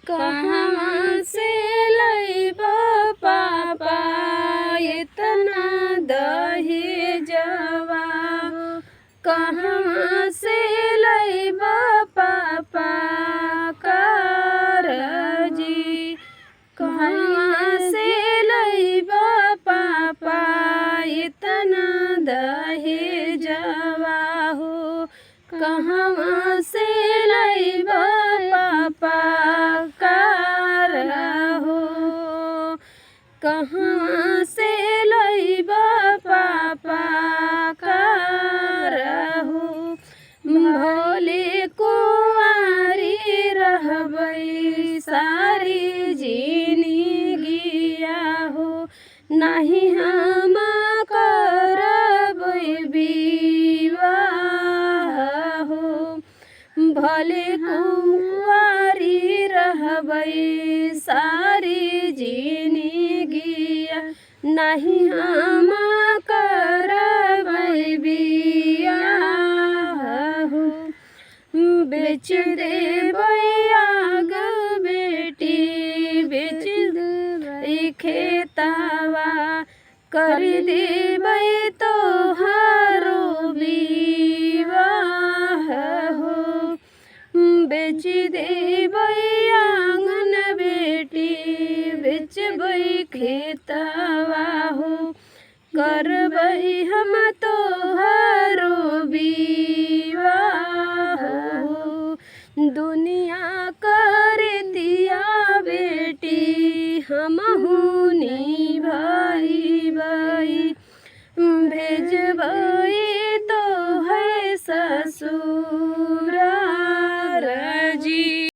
कहवा से लैब पापा इतना दहेजवा, कहवा से लैब पापा कारजी, कहवा से लैब पापा इतना दहेजवा हो, कहवा से लैब पापा कार हो, कहवा से लैब पापा कार हो। भोले कुंवारी रहबै सारी जिंदगिया हो, नहीं हम करबै विवाह हो। भले कुंवारी रहबै सारी जिंदगिया, नहीं हम करबै बियाह हो। बेच देबै आग बेटी, बेच देबै खेतवा, कर देबै तोहारो विवाह हो। बेच देबै आंगन बेटी, बेचबै खेतवा हो, करबै हम तोहारो विवाह हो। दुनिया कर दिया बेटी हमहू